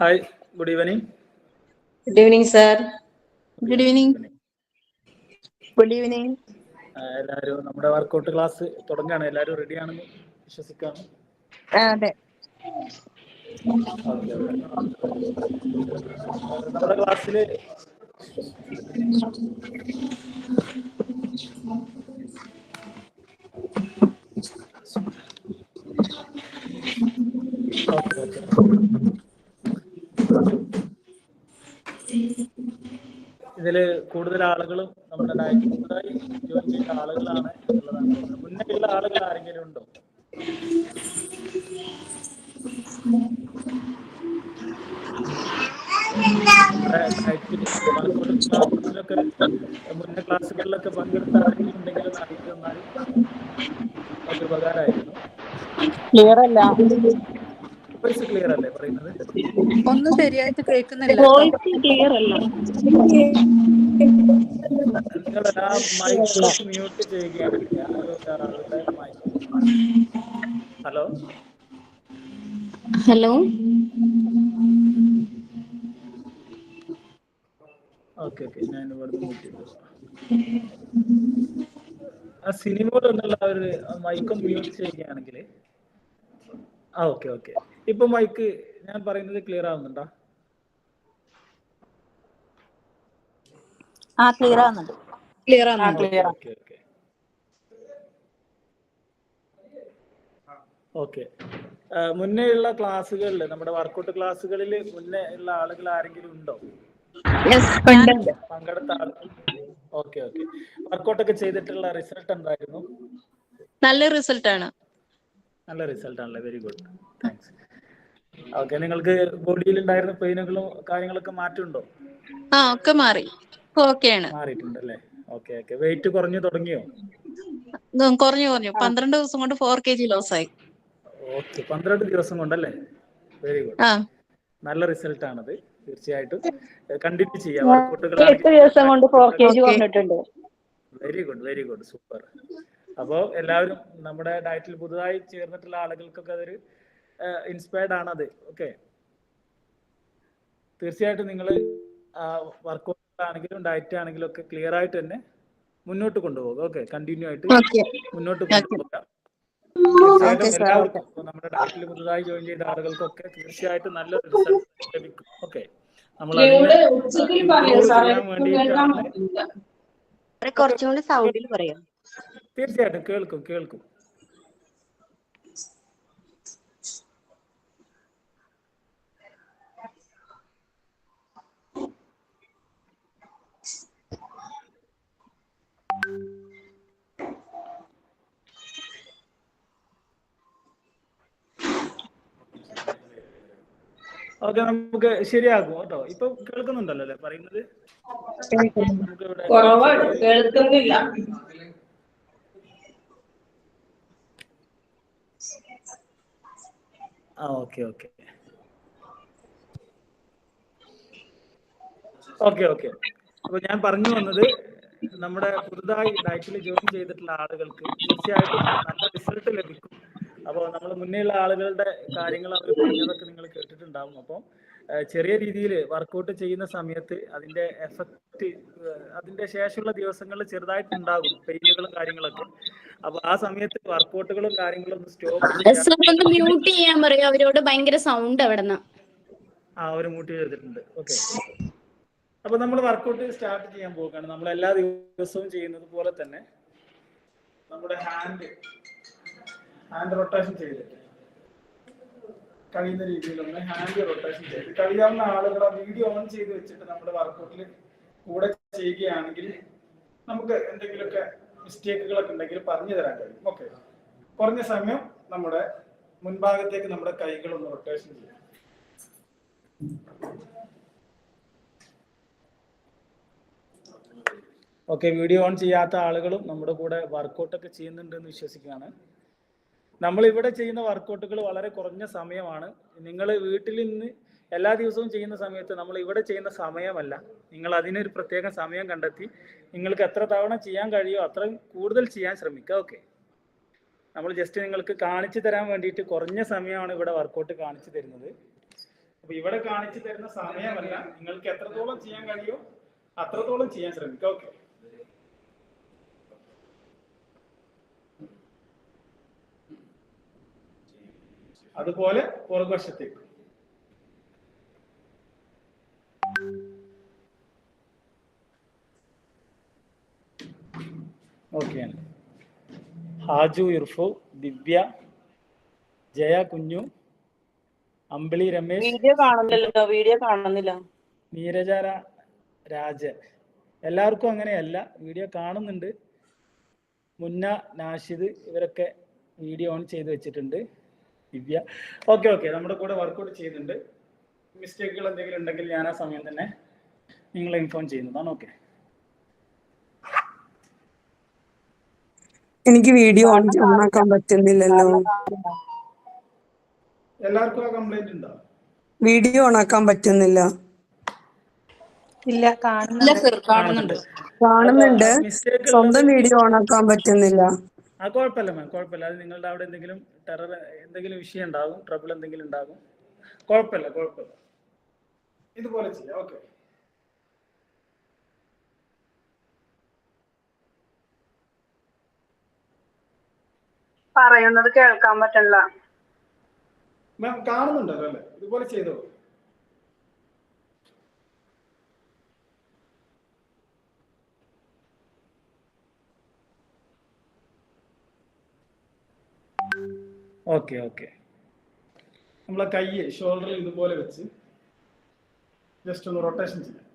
Hi, good evening. Good evening, sir. Good evening. Good evening. എല്ലാവരും നമ്മുടെ workout class തുടങ്ങുകയാണ്. എല്ലാവരും റെഡി ആണെന്ന് വിശ്വസിക്കാണ്. അതെ. നമ്മുടെ ക്ലാസ്സില് ഇതില് കൂടുതൽ ആളുകളും നമ്മുടെ ഡയറ്റ് പുതുതായി ജോയിൻ ചെയ്ത ആളുകളാണ് എന്നുള്ളതാണ് തോന്നുന്നത്. മുന്നേ ഉള്ള ആളുകൾ ആരെങ്കിലും ഉണ്ടോ? നമ്മുടെ ഡയറ്റ് വർക്കൗട്ട് ക്ലാസ്സിലൊക്കെ മുന്നേ ക്ലാസ്സുകളിലൊക്കെ പങ്കെടുത്ത ആരെങ്കിലും ഉണ്ടെങ്കിൽ ഒന്ന് അറിയിച്ചു തന്നാൽ വലിയ ഉപകാരമായിരുന്നു. ക്ലിയർ അല്ല. വോയിസ് ക്ലിയർ അല്ലേ പറയുന്നത്? ഒന്നും ശരിയായിട്ട് കേൾക്കുന്നില്ല. വോയിസ് ക്ലിയർ അല്ല. നിങ്ങൾ ആ മൈക്ക് മ്യൂട്ട് ചെയ്യുകയാണെങ്കിൽ ആരോ ഒരാളുടെ മൈക്ക്. Hello hello. ഓക്കെ ഞാൻ ഇവിടുന്ന് മ്യൂട്ട് ചെയ്തു. ആ സിനിമ എന്നുള്ള ഒരു മൈക്കൊന്ന് മ്യൂട്ട് ചെയ്യുകയാണെങ്കിൽ ഓക്കെ. ഇപ്പൊ മൈക്ക് ഞാൻ പറയുന്നത് ക്ലിയർ ആവുന്നുണ്ടോ? ക്ലിയർ ആവുന്നുണ്ട്. ഓക്കെ. മുന്നേ ഉള്ള ക്ലാസ്സുകളിൽ നമ്മുടെ വർക്കൗട്ട് ക്ലാസ്സുകളിൽ മുന്നേ ഉള്ള ആളുകൾ ആരെങ്കിലും ഉണ്ടോ? പങ്കെടുത്ത ആളുകൾ? ഓക്കെ. വർക്കൗട്ട് ഒക്കെ ചെയ്തിട്ടുള്ള റിസൾട്ട് എന്തായിരുന്നു? നല്ല റിസൾട്ട് ആണ്. നല്ല റിസൾട്ട് ആണല്ലേ, വെരി ഗുഡ്, താങ്ക്സ്. ഓക്കെ, നിങ്ങൾക്ക് ബോഡിയിൽ ഉണ്ടായിരുന്ന പെയിനുകളും കാര്യങ്ങളൊക്കെ മാറ്റമുണ്ടോ? ഒക്കെ മാറി. ഓക്കെയാണ്. മാറിയിട്ടുണ്ടല്ലേ. ഓക്കെ. വെയിറ്റ് കുറഞ്ഞു തുടങ്ങിയോ? കുറഞ്ഞു 12 ദിവസം കൊണ്ട് 4 kg ലോസ് ആയി. ഓക്കെ, 12 ദിവസം കൊണ്ടല്ലേ, വെരി ഗുഡ്, നല്ല റിസൾട്ട് ആണത്. തീർച്ചയായിട്ടും കണ്ടിന്യൂ ചെയ്യാം. വർക്കൗട്ടുകൾ 8 ദിവസം കൊണ്ട് 4 kg കുറഞ്ഞിട്ടുണ്ട്. Very good, super. അപ്പോൾ എല്ലാവരും നമ്മുടെ ഡയറ്റിൽ പുതുതായി ചേർന്നിട്ടുള്ള ആളുകൾക്കൊക്കെ അതൊരു ഇൻസ്പയർഡ് ആണത്. ഓക്കെ, തീർച്ചയായിട്ടും നിങ്ങൾ വർക്കൗട്ട് ആണെങ്കിലും ഡയറ്റ് ആണെങ്കിലും ഒക്കെ ക്ലിയർ ആയിട്ട് തന്നെ മുന്നോട്ട് കൊണ്ടുപോകുക. ഓക്കെ, കണ്ടിന്യൂ ആയിട്ട് മുന്നോട്ട് കൊണ്ടുപോകാം. തീർച്ചയായിട്ടും എല്ലാവർക്കും നമ്മുടെ ഡയറ്റിൽ പുതുതായി ജോയിൻ ചെയ്ത ആളുകൾക്കൊക്കെ തീർച്ചയായിട്ടും നല്ലൊരു റിസൾട്ട് ലഭിക്കും. ഓക്കെ, നമ്മൾ അതിനെ ഇംപ്രൂവ് ചെയ്യാൻ വേണ്ടിയിട്ടാണ്. കുറച്ചുകൂടി സൗണ്ടിൽ പറയാം. തീർച്ചയായിട്ടും കേൾക്കും. ഓക്കെ, നമുക്ക് ശരിയാകും കേട്ടോ. ഇപ്പൊ കേൾക്കുന്നുണ്ടല്ലോ അല്ലേ പറയുന്നത്? കേൾക്കുന്നില്ല. ഓക്കെ. അപ്പൊ ഞാൻ പറഞ്ഞു വന്നത്, നമ്മുടെ പുതുതായി ഡയറ്റിൽ ജോയിൻ ചെയ്തിട്ടുള്ള ആളുകൾക്ക് തീർച്ചയായിട്ടും നല്ല റിസൾട്ട് ലഭിക്കും. അപ്പോൾ നമ്മൾ മുന്നേയുള്ള ആളുകളുടെ കാര്യങ്ങൾ അവർ പറഞ്ഞതൊക്കെ നിങ്ങൾ കേട്ടിട്ടുണ്ടാവും. അപ്പോൾ ചെറിയ രീതിയിൽ വർക്കൗട്ട് ചെയ്യുന്ന സമയത്ത് അതിന്റെ എഫക്റ്റ് അതിന്റെ ശേഷമുള്ള ദിവസങ്ങളിൽ ചെറുതായിട്ടുണ്ടാകും, പെയിനുകളും കാര്യങ്ങളൊക്കെ. അപ്പൊ ആ സമയത്ത് വർക്കൗട്ടുകളും കാര്യങ്ങളും സ്റ്റോപ്പ് മ്യൂട്ട് ചെയ്യാൻ പറയും അവരോട്. ഭയങ്കര സൗണ്ട് അവിടെന്ന്. അവർ മ്യൂട്ട് ചെയ്തിട്ടുണ്ട്. ഓക്കെ, അപ്പൊ നമ്മൾ വർക്കൗട്ട് സ്റ്റാർട്ട് ചെയ്യാൻ പോവുകയാണ്. നമ്മൾ എല്ലാ ദിവസവും ചെയ്യുന്നത് പോലെ തന്നെ നമ്മുടെ ഹാൻഡ് റൊട്ടേഷൻ ചെയ്തിട്ട് കഴിയുന്ന രീതിയിലൊന്ന് ഹാൻഡ് റൊട്ടേഷൻ ചെയ്ത് കഴിയാവുന്ന ആളുകൾ ആ വീഡിയോ ഓൺ ചെയ്ത് വെച്ചിട്ട് നമ്മുടെ വർക്കൗട്ടിൽ കൂടെ ചെയ്യുകയാണെങ്കിൽ നമുക്ക് എന്തെങ്കിലുമൊക്കെ മിസ്റ്റേക്കുകളൊക്കെ ഉണ്ടെങ്കിൽ പറഞ്ഞു തരാൻ കഴിയും. ഓക്കെ, കുറഞ്ഞ സമയം നമ്മുടെ മുൻഭാഗത്തേക്ക് നമ്മുടെ കൈകളൊന്ന് റൊട്ടേഷൻ ചെയ്യാം. ഓക്കെ, വീഡിയോ ഓൺ ചെയ്യാത്ത ആളുകളും നമ്മുടെ കൂടെ വർക്കൗട്ടൊക്കെ ചെയ്യുന്നുണ്ടെന്ന് വിശ്വസിക്കുകയാണ്. നമ്മൾ ഇവിടെ ചെയ്യുന്ന വർക്കൗട്ടുകൾ വളരെ കുറഞ്ഞ സമയമാണ്. നിങ്ങൾ വീട്ടിൽ നിന്ന് എല്ലാ ദിവസവും ചെയ്യുന്ന സമയത്ത് നമ്മൾ ഇവിടെ ചെയ്യുന്ന സമയമല്ല. നിങ്ങൾ അതിനൊരു പ്രത്യേക സമയം കണ്ടെത്തി നിങ്ങൾക്ക് എത്ര തവണ ചെയ്യാൻ കഴിയുമോ അത്രയും കൂടുതൽ ചെയ്യാൻ ശ്രമിക്കുക. ഓക്കെ, നമ്മൾ ജസ്റ്റ് നിങ്ങൾക്ക് കാണിച്ചു തരാൻ വേണ്ടിയിട്ട് കുറഞ്ഞ സമയമാണ് ഇവിടെ വർക്കൗട്ട് കാണിച്ചു തരുന്നത്. അപ്പൊ ഇവിടെ കാണിച്ചു തരുന്ന സമയമല്ല, നിങ്ങൾക്ക് എത്രത്തോളം ചെയ്യാൻ കഴിയോ അത്രത്തോളം ചെയ്യാൻ ശ്രമിക്കുക. ഓക്കെ, അതുപോലെ പുറകുവശത്തേക്ക്. ഓക്കെ, ഹാജു ഇർഫു, ദിവ്യ, ജയ കുഞ്ഞു, അമ്പിളി രമേശ്, വീഡിയോ കാണുന്നില്ല. നീരജ രാജൻ. എല്ലാവർക്കും അങ്ങനെയല്ല, വീഡിയോ കാണുന്നുണ്ട്. മുന്ന, നാഷിദ് ഇവരൊക്കെ വീഡിയോ ഓൺ ചെയ്ത് വെച്ചിട്ടുണ്ട്. ദിവ്യ ഓക്കെ ഓക്കെ, നമ്മുടെ കൂടെ വർക്കൗട്ട് ചെയ്യുന്നുണ്ട്. മിസ്റ്റേക്കുകൾ എന്തെങ്കിലും ഉണ്ടെങ്കിൽ ഞാൻ ആ സമയം തന്നെ നിങ്ങളെ ഇൻഫോം ചെയ്യുന്നതാണ്. ഓക്കെ, എനിക്ക് വീഡിയോ ഓൺ ആക്കാൻ പറ്റുന്നില്ലല്ലോ. എല്ലാവർക്കും ആ കംപ്ലൈന്റ് ഉണ്ടോ? വീഡിയോ ഓൺ ആക്കാൻ പറ്റുന്നില്ല. ഇല്ല, കാണുന്നുണ്ട്. കാണുന്നുണ്ട്, മിസ്റ്റേക്ക് സ്വന്തം വീഡിയോ ഓൺ ആക്കാൻ പറ്റുന്നില്ല. ആ കുഴപ്പമില്ല മാം, കുഴപ്പമില്ല. അത് നിങ്ങളുടെ അവിടെ എന്തെങ്കിലും എന്തെങ്കിലും വിഷയം ഉണ്ടാകും, ട്രബിൾ എന്തെങ്കിലും ഉണ്ടാകും. കുഴപ്പമില്ല കുഴപ്പമില്ല, ഇതുപോലെ ചെയ്യാം. ഓക്കെ, പറയുന്നത് കേൾക്കാൻ പറ്റില്ല. മാം കാണുന്നുണ്ടല്ലോ അല്ലേ? ഇതുപോലെ ചെയ്തോ. ഓക്കെ ഓക്കെ, നമ്മളെ കൈ ഷോൾഡറിൽ ഇതുപോലെ വെച്ച് ജസ്റ്റ് ഒന്ന് റൊട്ടേഷൻ ചെയ്യാം.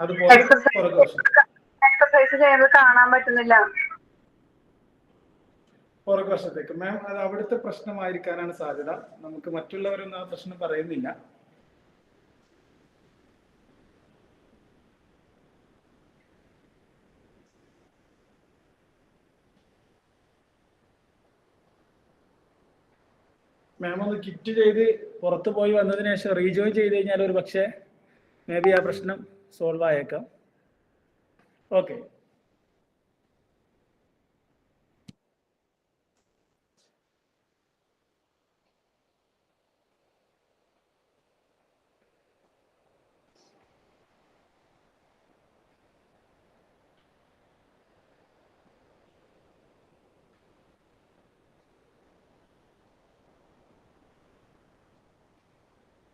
അതുപോലെ എക്സസൈസ് ചെയ്യുന്നത് കാണാൻ പറ്റുന്നില്ല. പുറകുവശത്തേക്ക്. മാം അത് അവിടുത്തെ പ്രശ്നമായിരിക്കാനാണ് സാധ്യത. നമുക്ക് മറ്റുള്ളവരൊന്നും ആ പ്രശ്നം പറയുന്നില്ല. മാം ഒന്ന് കിറ്റ് ചെയ്ത് പുറത്ത് പോയി വന്നതിന് ശേഷം റീജോയിൻ ചെയ്ത് കഴിഞ്ഞാൽ ഒരു പക്ഷേ മേ ബി ആ പ്രശ്നം സോൾവ് ആയേക്കാം. Okay,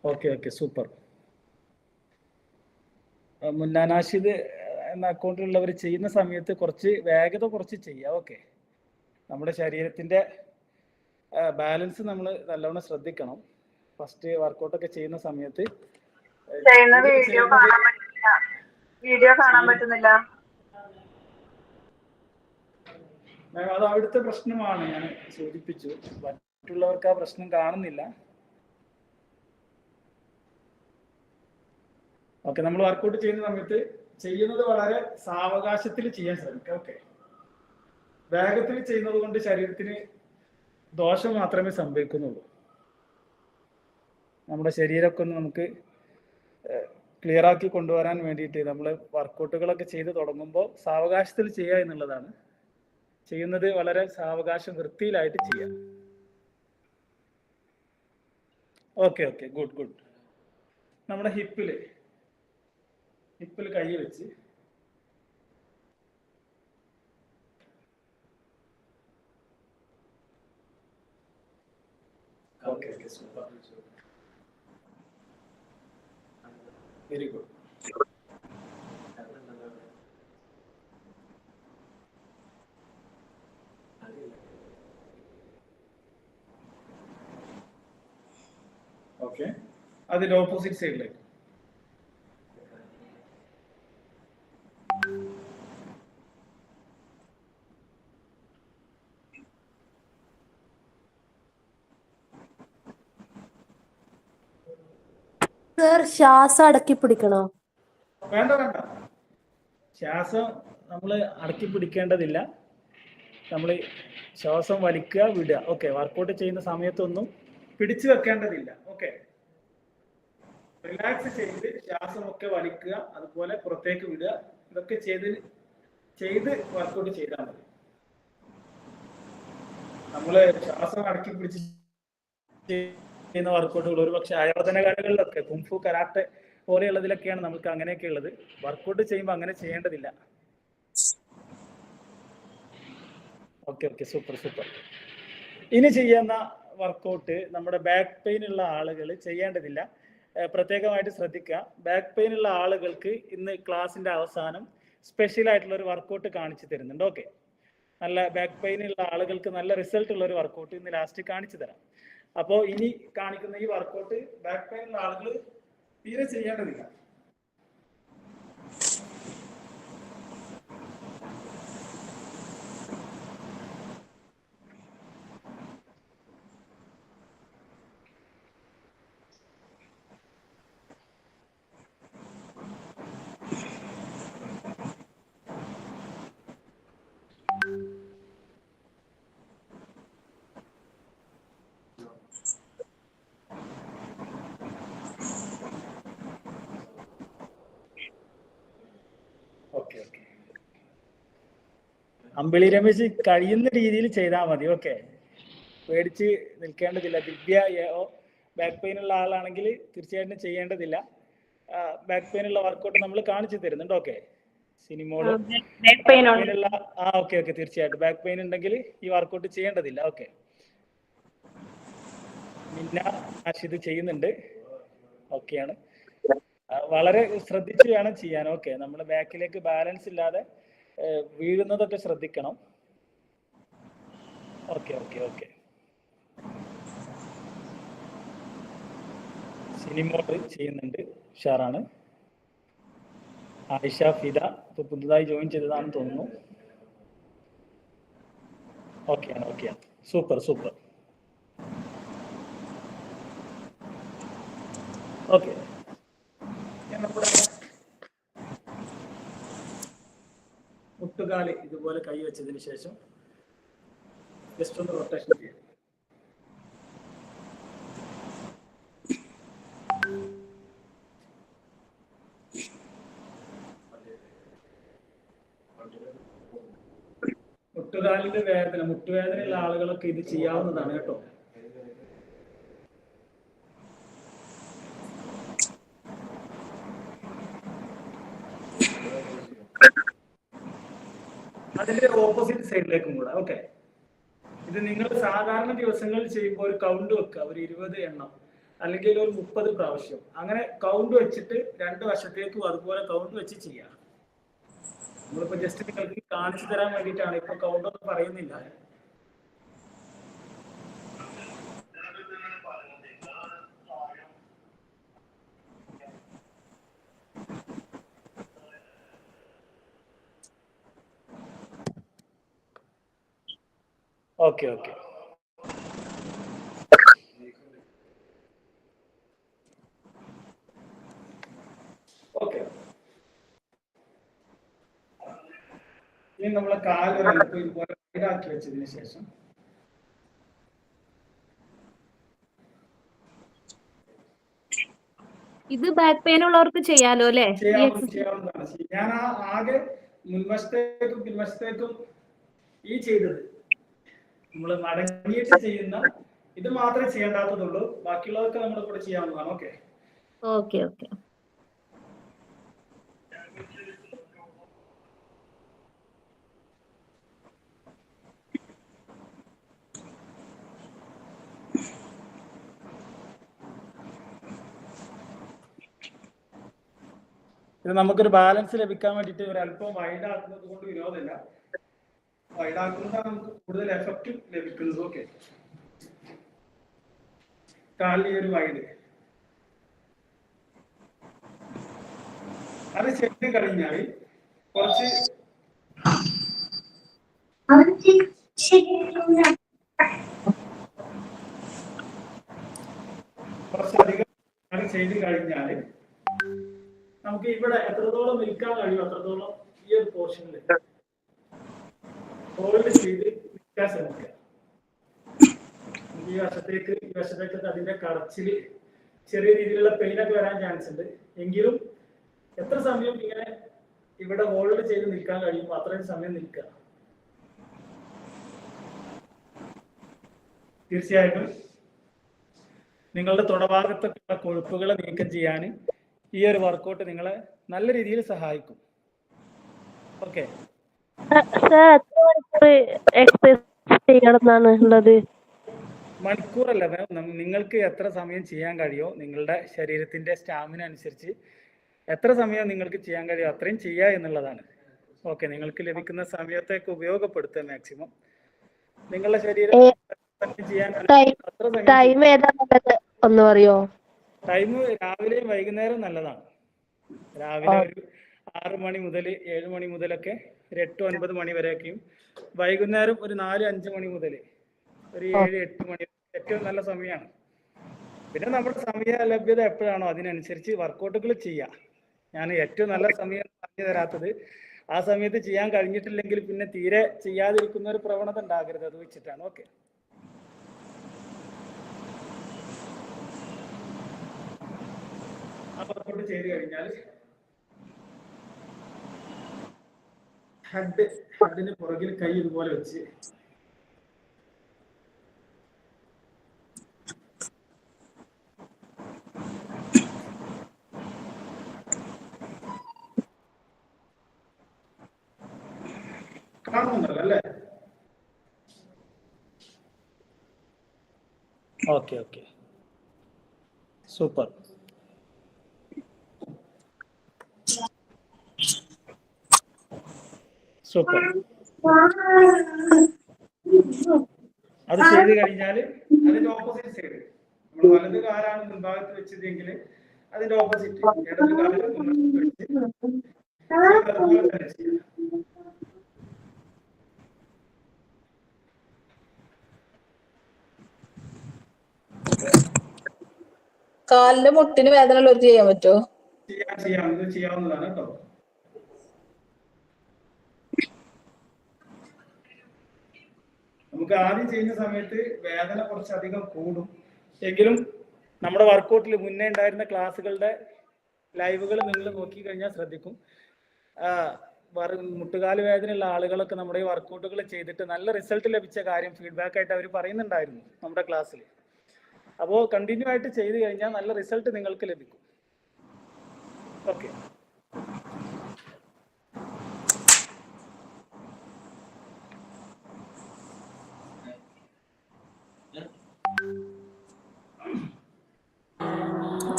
okay okay, super. മുന്നാനാഷിദ് എന്ന അക്കൗണ്ടിലുള്ളവർ ചെയ്യുന്ന സമയത്ത് കുറച്ച് വേഗത കുറച്ച് ചെയ്യുക. ഓക്കെ, നമ്മുടെ ശരീരത്തിൻ്റെ ബാലൻസ് നമ്മൾ നല്ലവണ്ണം ശ്രദ്ധിക്കണം. ഫസ്റ്റ് വർക്കൗട്ടൊക്കെ ചെയ്യുന്ന സമയത്ത് വീഡിയോ കാണാൻ പറ്റുന്നില്ല. അത് അവിടുത്തെ പ്രശ്നമാണ്, ഞാൻ സൂചിപ്പിച്ചു. മറ്റുള്ളവർക്ക് ആ പ്രശ്നം കാണുന്നില്ല. ഓക്കെ, നമ്മൾ വർക്കൗട്ട് ചെയ്യുന്ന സമയത്ത് ചെയ്യുന്നത് വളരെ സാവകാശത്തിൽ ചെയ്യാൻ ശ്രമിക്കുക. ഓക്കെ, വേഗത്തിൽ ചെയ്യുന്നത് കൊണ്ട് ശരീരത്തിന് ദോഷം മാത്രമേ സംഭവിക്കുന്നുള്ളൂ. നമ്മുടെ ശരീരമൊക്കെ ഒന്ന് നമുക്ക് ക്ലിയർ ആക്കി കൊണ്ടുവരാൻ വേണ്ടിയിട്ട് നമ്മൾ വർക്കൗട്ടുകളൊക്കെ ചെയ്ത് തുടങ്ങുമ്പോൾ സാവകാശത്തിൽ ചെയ്യുക എന്നുള്ളതാണ്. ചെയ്യുന്നത് വളരെ സാവകാശം വൃത്തിയിലായിട്ട് ചെയ്യാം. Okay okay, good good. നമ്മുടെ ഹിപ്പിൽ കൈ വെച്ച് okay okay, super, very good. Okay, അതിന്റെ ഓപ്പോസിറ്റ് സൈഡിലേക്ക്. സർ, ശ്വാസം അടക്കി പിടിക്കണോ? വേണ്ട വേണ്ട, ശ്വാസം നമ്മൾ അടക്കി പിടിക്കേണ്ടതില്ല. നമ്മൾ ശ്വാസം വലിക്കുക, വിടുക. ഓക്കെ, വർക്കൗട്ട് ചെയ്യുന്ന സമയത്തൊന്നും പിടിച്ചു വെക്കേണ്ടതില്ല. ഓക്കെ, റിലാക്സ് ചെയ്ത് ശ്വാസമൊക്കെ വലിക്കുക, അതുപോലെ പുറത്തേക്ക് വിടുക. ഇതൊക്കെ ചെയ്ത് വർക്കൗട്ട് ചെയ്താൽ മതി. നമ്മള് ശ്വാസം അടക്കി പിടിച്ച് ചെയ്യുന്ന വർക്കൗട്ടുകൾ ഒരുപക്ഷെ ആയോധന കലകളിലൊക്കെ കുംഫു കരാട്ടെ പോലെയുള്ളതിലൊക്കെയാണ് നമുക്ക് അങ്ങനെയൊക്കെ ഉള്ളത്. വർക്കൗട്ട് ചെയ്യുമ്പോൾ അങ്ങനെ ചെയ്യേണ്ടതില്ല. Okay super. ഇനി ചെയ്യുന്ന വർക്കൗട്ട് നമ്മുടെ ബാക്ക് പെയിൻ ഉള്ള ആളുകൾ ചെയ്യേണ്ടതില്ല. പ്രത്യേകമായിട്ട് ശ്രദ്ധിക്കുക. ബാക്ക് പെയിൻ ഉള്ള ആളുകൾക്ക് ഇന്ന് ക്ലാസിന്റെ അവസാനം സ്പെഷ്യൽ ആയിട്ടുള്ള ഒരു വർക്കൗട്ട് കാണിച്ചു തരുന്നുണ്ട്. ഓക്കെ, നല്ല ബാക്ക് പെയിൻ ഉള്ള ആളുകൾക്ക് നല്ല റിസൾട്ട് ഉള്ള ഒരു വർക്കൗട്ട് ഇന്ന് ലാസ്റ്റ് കാണിച്ചു തരാം. അപ്പോൾ ഇനി കാണിക്കുന്ന ഈ വർക്കൗട്ട് ബാക്ക് പെയിൻ ഉള്ള ആളുകൾ തീരെ ചെയ്യേണ്ടതില്ല. അമ്പിളി രമേശ് കഴിയുന്ന രീതിയിൽ ചെയ്താൽ മതി. ഓക്കെ, പേടിച്ച് നിൽക്കേണ്ടതില്ല. ദിവ്യ ബാക്ക് പെയിൻ ഉള്ള ആളാണെങ്കിൽ തീർച്ചയായിട്ടും ചെയ്യേണ്ടതില്ല. ബാക്ക് പെയിൻ ഉള്ള വർക്കൗട്ട് നമ്മൾ കാണിച്ചു തരുന്നുണ്ട്. ഓക്കെ, സിനിമോള് ഓക്കെ തീർച്ചയായിട്ടും ബാക്ക് പെയിൻ ഉണ്ടെങ്കിൽ ഈ വർക്കൗട്ട് ചെയ്യേണ്ടതില്ല. ഓക്കെ, മിന്ന ആഷിദ് ചെയ്യുന്നുണ്ട്. ഓക്കെയാണ്. വളരെ ശ്രദ്ധിച്ച് വേണം ചെയ്യാൻ. ഓക്കെ, നമ്മൾ ബാക്കിലേക്ക് ബാലൻസ് ഇല്ലാതെ വീഴുന്നതൊക്കെ ശ്രദ്ധിക്കണം. ഓക്കെ സിനിമോട് ചെയ്യുന്നുണ്ട്. ഉഷാറാണ്. ആയിഷ ഫിദ ഇപ്പൊ പുതുതായി ജോയിൻ ചെയ്തതാണെന്ന് തോന്നുന്നു. ഓക്കെയാണ്. സൂപ്പർ. ഓക്കെ, നമ്മുടെ മുട്ടുകാല് ഇതുപോലെ കൈ വെച്ചതിന് ശേഷം ജസ്റ്റ് ഒന്ന് റൊട്ടേഷൻ ചെയ്യാം. മുട്ടുകാലിന്റെ വേദന, മുട്ടുവേദനയുള്ള ആളുകളൊക്കെ ഇത് ചെയ്യാവുന്നതാണ് കേട്ടോ. അതിന്റെ ഓപ്പോസിറ്റ് സൈഡിലേക്കും കൂടെ. ഓക്കെ, ഇത് നിങ്ങൾ സാധാരണ ദിവസങ്ങളിൽ ചെയ്യുമ്പോൾ ഒരു കൗണ്ട് വെക്കുക, ഒരു 20 എണ്ണം അല്ലെങ്കിൽ ഒരു 30 പ്രാവശ്യം അങ്ങനെ കൗണ്ട് വെച്ചിട്ട് 2 വശത്തേക്കും അതുപോലെ കൗണ്ട് വെച്ച് ചെയ്യാം. നമ്മളിപ്പോ ജസ്റ്റ് നിങ്ങൾക്ക് കാണിച്ചു തരാൻ വേണ്ടിയിട്ടാണ്, ഇപ്പൊ കൗണ്ട് ഒന്നും പറയുന്നില്ല. ഓക്കെ ഇനി നമ്മളെ കാലൊരൽപ്പം ഇതുപോലെ ഇതാക്കി വെച്ചതിന് ശേഷം ഇത് ബാക്ക് പെയിൻ ഉള്ളവർക്ക് ചെയ്യാലോ അല്ലേ? ചെയ്യാവുന്നതാണ്. ഞാൻ ആകെ മുൻവശത്തേക്കും പിൻവശത്തേക്കും ഈ ചെയ്തത് നമ്മൾ മടങ്ങിയിട്ട് ചെയ്യുന്ന ഇത് മാത്രമേ ചെയ്യേണ്ടാത്തതുള്ളൂ. ബാക്കിയുള്ളതൊക്കെ നമ്മുടെ കൂടെ ചെയ്യാവുന്നതാണ്. ഓക്കെ. ഇത് നമുക്കൊരു ബാലൻസ് ലഭിക്കാൻ വേണ്ടിയിട്ട് ഒരു അല്പം വൈഡ് ആക്കുന്നത് കൊണ്ട് വിരോധമില്ല. വൈഡ് ആക്കുന്നതാണ് നമുക്ക് കൂടുതൽ എഫക്റ്റ് ലഭിക്കുന്നത്. ഓക്കെ, കാലിൽ ഒരു വൈഡ് അത് ചെയ്ത് കഴിഞ്ഞാൽ കുറച്ചധികം ചെയ്ത് കഴിഞ്ഞാൽ നമുക്ക് ഇവിടെ എത്രത്തോളം നിൽക്കാൻ കഴിയും അത്രത്തോളം ഈ ഒരു പോർഷനിൽ ഹോൾഡ് ചെയ്ത് നിൽക്കാൻ ശ്രമിക്കുക. ഈ വശത്തേക്ക് അതിന്റെ കടച്ചില് ചെറിയ രീതിയിലുള്ള പെയിനൊക്കെ വരാൻ ചാൻസ് ഉണ്ട്. എങ്കിലും എത്ര സമയം ഇങ്ങനെ ഇവിടെ ഹോൾഡ് ചെയ്ത് നിൽക്കാൻ കഴിയുമ്പോൾ അത്രയും സമയം നിൽക്കുക. തീർച്ചയായിട്ടും നിങ്ങളുടെ തുടഭാഗത്തൊക്കെയുള്ള കൊഴുപ്പുകളെ നീക്കം ചെയ്യാൻ ഈ ഒരു വർക്കൗട്ട് നിങ്ങളെ നല്ല രീതിയിൽ സഹായിക്കും. ഓക്കെ, മണിക്കൂറല്ല, നിങ്ങൾക്ക് എത്ര സമയം ചെയ്യാൻ കഴിയോ നിങ്ങളുടെ ശരീരത്തിന്റെ സ്റ്റാമിന അനുസരിച്ച് എത്ര സമയം നിങ്ങൾക്ക് ചെയ്യാൻ കഴിയും അത്രയും ചെയ്യുക എന്നുള്ളതാണ്. ഓക്കെ, നിങ്ങൾക്ക് ലഭിക്കുന്ന സമയത്തേക്ക് ഉപയോഗപ്പെടുത്തുക മാക്സിമം. നിങ്ങളുടെ ശരീരം ചെയ്യാൻ ടൈം ഏതാ നല്ലത് ഒന്ന് പറയോ? ടൈം രാവിലെയും വൈകുന്നേരം നല്ലതാണ്. രാവിലെ ഒരു 6 മണി മുതൽ 7 മണി മുതലൊക്കെ ഒരു 8-9 മണി വരെയൊക്കെയും, വൈകുന്നേരം ഒരു 4-5 മണി മുതൽ ഒരു 7-8 മണി ഏറ്റവും നല്ല സമയമാണ്. പിന്നെ നമ്മുടെ സമയ ലഭ്യത എപ്പോഴാണോ അതിനനുസരിച്ച് വർക്കൗട്ടുകൾ ചെയ്യാം. ഞാൻ ഏറ്റവും നല്ല സമയം പറഞ്ഞു തരാത്തത് ആ സമയത്ത് ചെയ്യാൻ കഴിഞ്ഞിട്ടില്ലെങ്കിൽ പിന്നെ തീരെ ചെയ്യാതിരിക്കുന്ന ഒരു പ്രവണത ഉണ്ടാകരുത്, അത് വെച്ചിട്ടാണ്. ഓക്കെ, ആ വർക്കൗട്ട് ചെയ്ത് കഴിഞ്ഞാൽ ഹെഡിന് പുറകിൽ കൈ ഇതുപോലെ വെച്ച് കാണുന്നുണ്ടല്ലോ അല്ലേ? Okay okay, super. സൂപ്പർ. അത് ചെയ്ത് കഴിഞ്ഞാൽ അതിന്റെ ഓപ്പോസിറ്റ് സൈഡ്, നമ്മൾ വലത് കാലാണ് മുൻഭാഗത്ത് വെച്ചതെങ്കിൽ അതിന്റെ ഓപ്പോസിറ്റ് ഇടത് കാല് മുൻഭാഗത്ത് വെച്ച് അതുപോലെ തന്നെ ചെയ്യാം. കാലിന്റെ മുട്ടിന് വേദന ഉള്ളവർക്ക് ചെയ്യാൻ പറ്റുമോ? ചെയ്യാം, ഇത് ചെയ്യാവുന്നതാണ് കേട്ടോ. നമുക്ക് ആദ്യം ചെയ്യുന്ന സമയത്ത് വേദന കുറച്ചധികം കൂടും. എങ്കിലും നമ്മുടെ വർക്കൗട്ടിൽ മുന്നേ ഉണ്ടായിരുന്ന ക്ലാസ്സുകളുടെ ലൈവുകൾ നിങ്ങൾ നോക്കി കഴിഞ്ഞാൽ ശ്രദ്ധിക്കും. മുട്ടുകാല് വേദനയുള്ള ആളുകളൊക്കെ നമ്മുടെ ഈ വർക്കൗട്ടുകൾ ചെയ്തിട്ട് നല്ല റിസൾട്ട് ലഭിച്ച കാര്യം ഫീഡ്ബാക്ക് ആയിട്ട് അവർ പറയുന്നുണ്ടായിരുന്നു നമ്മുടെ ക്ലാസ്സിൽ. അപ്പോൾ കണ്ടിന്യൂ ആയിട്ട് ചെയ്ത് കഴിഞ്ഞാൽ നല്ല റിസൾട്ട് നിങ്ങൾക്ക് ലഭിക്കും. ഓക്കെ,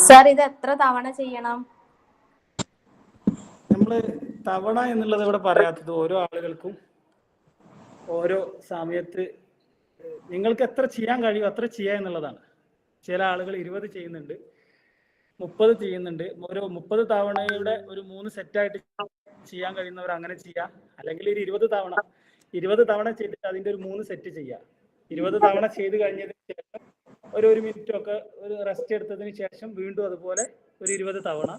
സാർ ഇത് എത്ര തവണ ചെയ്യണം? നമ്മള് തവണ എന്നുള്ളത് ഇവിടെ പറയാത്തത് ഓരോ ആളുകൾക്കും ഓരോ സമയത്ത് നിങ്ങൾക്ക് എത്ര ചെയ്യാൻ കഴിയും അത്ര ചെയ്യുക എന്നുള്ളതാണ്. ചില ആളുകൾ 20 ചെയ്യുന്നുണ്ട്, 30 ചെയ്യുന്നുണ്ട്. ഓരോ 30 തവണയുടെ ഒരു 3 സെറ്റായിട്ട് ചെയ്യാൻ കഴിയുന്നവർ അങ്ങനെ ചെയ്യാം. അല്ലെങ്കിൽ ഒരു 20 തവണ ചെയ്തിട്ട് അതിന്റെ ഒരു 3 സെറ്റ് ചെയ്യാം. 20 തവണ ചെയ്ത് കഴിഞ്ഞതിന് ശേഷം ഒരു മിനിറ്റ് ഒക്കെ ഒരു റെസ്റ്റ് എടുത്തതിന് ശേഷം വീണ്ടും അതുപോലെ ഒരു 20 തവണ,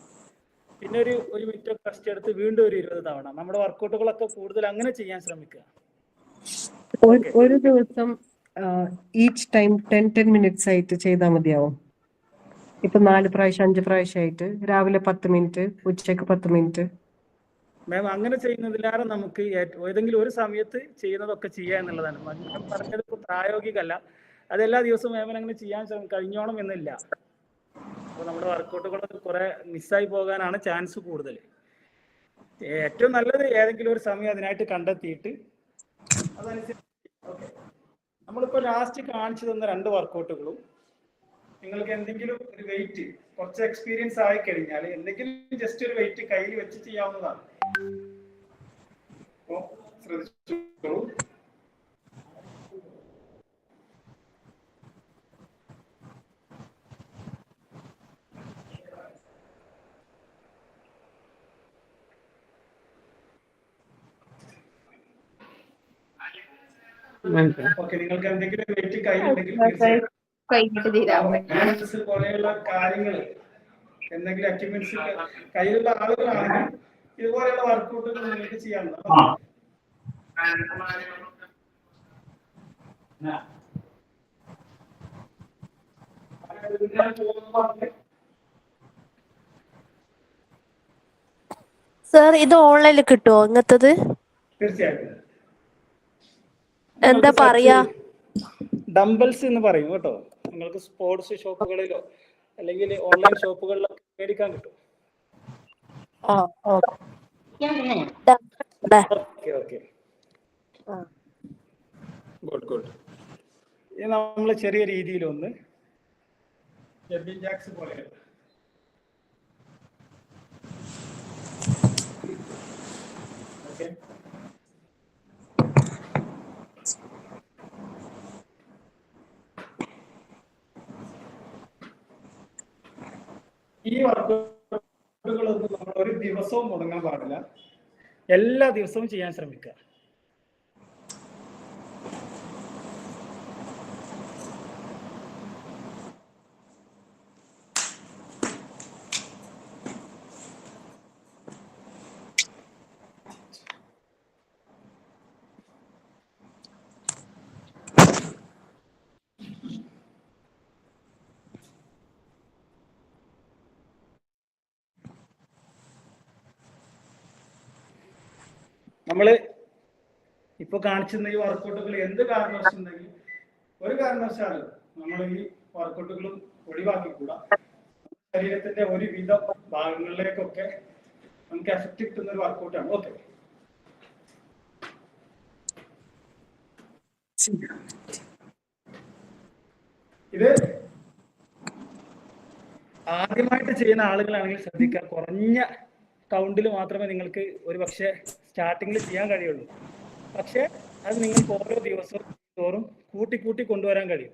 പിന്നെ ഒരു മിനിറ്റ് ഒക്കെ റെസ്റ്റ് എടുത്ത് വീണ്ടും ഒരു 20 തവണ. നമ്മുടെ വർക്കൗട്ടുകളൊക്കെ കൂടുതൽ അങ്ങനെ ചെയ്യാൻ ശ്രമിക്കുക. ഒരു ദിവസം ഈച്ച് ടൈം 10 മിനിറ്റ്സ് ആയിട്ട് ചെയ്താൽ മതിയാവും. ഇപ്പൊ 4 പ്രാവശ്യം 5 പ്രാവശ്യമായിട്ട് രാവിലെ 10 മിനിറ്റ്, ഉച്ചയ്ക്ക് 10 മിനിറ്റ്. മാം, അങ്ങനെ ചെയ്യുന്നതിലേറെ നമുക്ക് ഏതെങ്കിലും ഒരു സമയത്ത് ചെയ്യുന്നതൊക്കെ ചെയ്യുക എന്നുള്ളതാണ്. മാം പറഞ്ഞത് പ്രായോഗികമല്ല, അതെല്ലാ ദിവസവും മാമിന് അങ്ങനെ ചെയ്യാൻ കഴിഞ്ഞോണം എന്നില്ല. അപ്പോൾ നമ്മുടെ വർക്കൗട്ടുകളൊക്കെ കുറെ മിസ്സായി പോകാനാണ് ചാൻസ് കൂടുതൽ. ഏറ്റവും നല്ലത് ഏതെങ്കിലും ഒരു സമയം അതിനായിട്ട് കണ്ടെത്തിയിട്ട് അതനുസരിച്ച്. ഓക്കെ, നമ്മളിപ്പോൾ ലാസ്റ്റ് കാണിച്ചു തന്ന 2 വർക്കൗട്ടുകളും നിങ്ങൾക്ക് എന്തെങ്കിലും ഒരു വെയിറ്റ് കുറച്ച് എക്സ്പീരിയൻസ് ആയി കഴിഞ്ഞാൽ എന്തെങ്കിലും ജസ്റ്റ് ഒരു വെയിറ്റ് കയ്യിൽ വെച്ച് ചെയ്യാവുന്നതാണ്. അപ്പോൾ ശ്രദ്ധിച്ചോളൂ. ഓക്കെ, നിങ്ങൾക്ക് എന്തെങ്കിലും വെയിറ്റ് കയ്യിലുണ്ടെങ്കിൽ പോലെയുള്ള കാര്യങ്ങൾ എന്തെങ്കിലും അക്യുപ്മെന്റ്സ് കയ്യിലുള്ള ആളുകളാണെങ്കിൽ ഇതുപോലെയുള്ള വർക്കൗട്ടുകൾ നിങ്ങൾക്ക് ചെയ്യാവുന്നതാണ്. സർ ഇത് ഓൺലൈനിൽ കിട്ടുമോ ഇങ്ങനത്തത്? തീർച്ചയായിട്ടും എന്താ പറയാ? ഡംബൽസ് എന്ന് പറയും കേട്ടോ. നിങ്ങൾക്ക് സ്പോർട്സ് ഷോപ്പുകളിലോ അല്ലെങ്കിൽ ഓൺലൈൻ ഷോപ്പുകളിലൊക്കെ മേടിക്കാൻ കിട്ടും. Okay good. ഇത് നമ്മൾ ചെറിയ രീതിയിലൊന്ന് ജമ്പിങ് ജാക്സ് പോലെ ഓക്കെ. ഈ വർക്കൗട്ടുകളൊന്നും നമ്മൾ ഒരു ദിവസവും മുടങ്ങാൻ പാടില്ല. എല്ലാ ദിവസവും ചെയ്യാൻ ശ്രമിക്കുക. നമ്മള് ഇപ്പൊ കാണിച്ചിരുന്ന ഈ വർക്കൗട്ടുകൾ എന്ത് കാരണവശാലും ഒരു കാരണവശാലും നമ്മൾ ഈ വർക്കൗട്ടുകളും ഒഴിവാക്കിക്കൂടാ. ശരീരത്തിന്റെ ഒരുവിധ ഭാഗങ്ങളിലേക്കൊക്കെ നമുക്ക് എഫക്റ്റ് കിട്ടുന്ന ഒരു വർക്കൗട്ടാണ്. ഓക്കെ, ഇത് ആദ്യമായിട്ട് ചെയ്യുന്ന ആളുകളാണെങ്കിൽ ശ്രദ്ധിക്കുക, കുറഞ്ഞ കൗണ്ടിൽ മാത്രമേ നിങ്ങൾക്ക് ഒരു പക്ഷേ സ്റ്റാർട്ടിങ്ങിൽ ചെയ്യാൻ കഴിയുള്ളൂ. പക്ഷെ അത് നിങ്ങൾക്ക് ഓരോ ദിവസവും തോറും കൂട്ടി കൊണ്ടുവരാൻ കഴിയും.